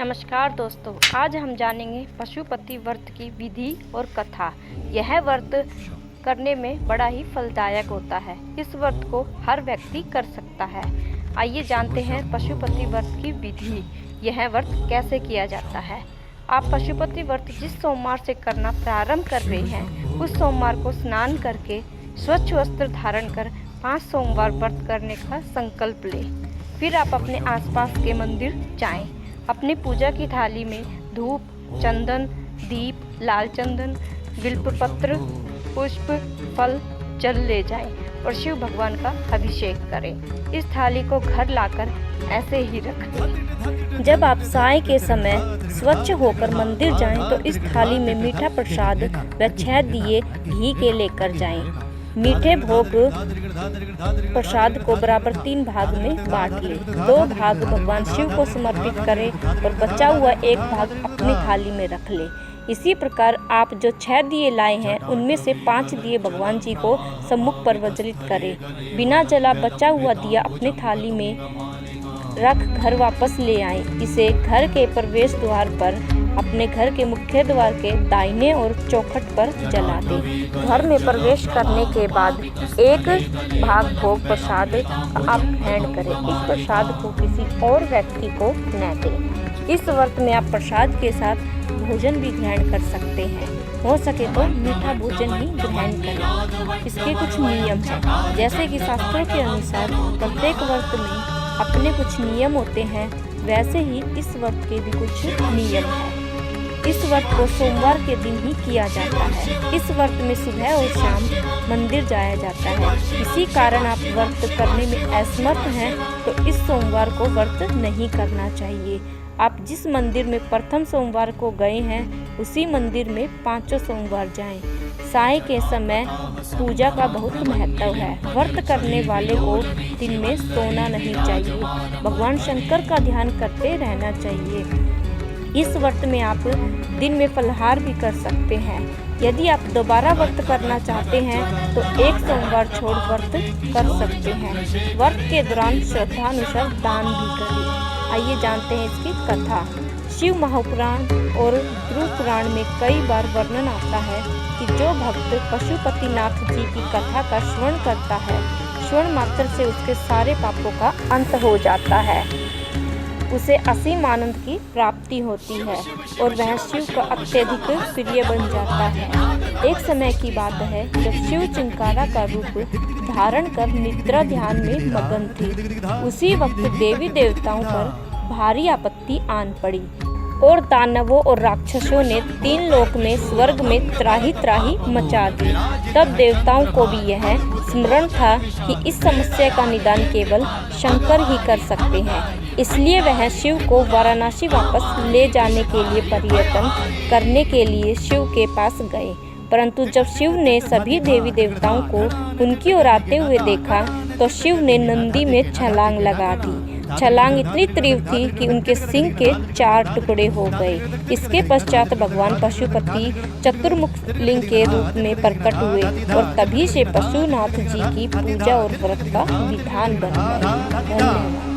नमस्कार दोस्तों, आज हम जानेंगे पशुपति व्रत की विधि और कथा। यह व्रत करने में बड़ा ही फलदायक होता है। इस व्रत को हर व्यक्ति कर सकता है। आइए जानते हैं पशुपति व्रत की विधि। यह व्रत कैसे किया जाता है। आप पशुपति व्रत जिस सोमवार से करना प्रारंभ कर रहे हैं, उस सोमवार को स्नान करके स्वच्छ वस्त्र धारण कर 5 सोमवार व्रत करने का संकल्प लें। फिर आप अपने आसपास के मंदिर जाएं। अपनी पूजा की थाली में धूप, चंदन, दीप, लाल चंदन, बिल्वपत्र, पुष्प, फल, जल ले जाएं और शिव भगवान का अभिषेक करें। इस थाली को घर लाकर ऐसे ही रख दें। जब आप साय के समय स्वच्छ होकर मंदिर जाएं तो इस थाली में मीठा प्रसाद व 6 दिए घी के लेकर जाएं। मीठे भोग प्रसाद को बराबर 3 भाग में बांट लें। 2 भाग भगवान शिव को समर्पित करें और बचा हुआ 1 भाग अपनी थाली में रख लें। इसी प्रकार आप जो 6 दिए लाए हैं, उनमें से 5 दिए भगवान जी को सम्मुख प्रज्वलित करें। बिना जला बचा हुआ दिया अपनी थाली में रख घर वापस ले आएं। इसे घर के प्रवेश द्वार पर अपने घर के मुख्य द्वार के दाहिने और चौखट पर जला दें। घर में प्रवेश करने के बाद 1 भाग भोग प्रसाद आप ग्रहण करें। इस प्रसाद को किसी और व्यक्ति को न दें। इस व्रत में आप प्रसाद के साथ भोजन भी ग्रहण कर सकते हैं। हो सके तो मीठा भोजन ही ग्रहण करें। इसके कुछ नियम हैं, जैसे कि शास्त्रों के अनुसार प्रत्येक व्रत में अपने कुछ नियम होते हैं, वैसे ही इस व्रत के भी कुछ नियम हैं। इस व्रत को सोमवार के दिन ही किया जाता है। इस व्रत में सुबह और शाम मंदिर जाया जाता है। इसी कारण आप व्रत करने में असमर्थ हैं तो इस सोमवार को व्रत नहीं करना चाहिए। आप जिस मंदिर में प्रथम सोमवार को गए हैं, उसी मंदिर में 5 सोमवार जाएं। साय के समय पूजा का बहुत महत्व है। व्रत करने वाले को दिन में सोना नहीं चाहिए। भगवान शंकर का ध्यान करते रहना चाहिए। इस व्रत में आप दिन में फलाहार भी कर सकते हैं। यदि आप दोबारा व्रत करना चाहते हैं तो 1 सोमवार छोड़ व्रत कर सकते हैं। व्रत के दौरान श्रद्धानुसार दान भी करें। आइए जानते हैं इसकी कथा। शिव महापुराण और ध्रुव पुराण में कई बार वर्णन आता है कि जो भक्त पशुपतिनाथ जी की कथा का श्रवण करता है, श्रवण मात्र से उसके सारे पापों का अंत हो जाता है। उसे असीम आनंद की प्राप्ति होती है और वह शिव का अत्यधिक प्रिय बन जाता है। एक समय की बात है जब शिव चिंकारा का रूप धारण कर निद्रा ध्यान में मगन थे। उसी वक्त देवी देवताओं पर भारी आपत्ति आन पड़ी और दानवों और राक्षसों ने 3 लोक में स्वर्ग में त्राही त्राही मचा दी। तब देवताओं को भी यह स्मरण था कि इस समस्या का निदान केवल शंकर ही कर सकते हैं। इसलिए वह शिव को वाराणसी वापस ले जाने के लिए पर्यटन करने के लिए शिव के पास गए। परंतु जब शिव ने सभी देवी देवताओं को उनकी ओर आते हुए देखा तो शिव ने नंदी में छलांग लगा दी। छलांग इतनी तीव्र थी कि उनके सिंह के 4 टुकड़े हो गए। इसके पश्चात भगवान पशुपति चतुर्मुख लिंग के रूप में प्रकट हुए और तभी से पशुनाथ जी की पूजा और व्रत का विधान बन गया। धन्यवाद।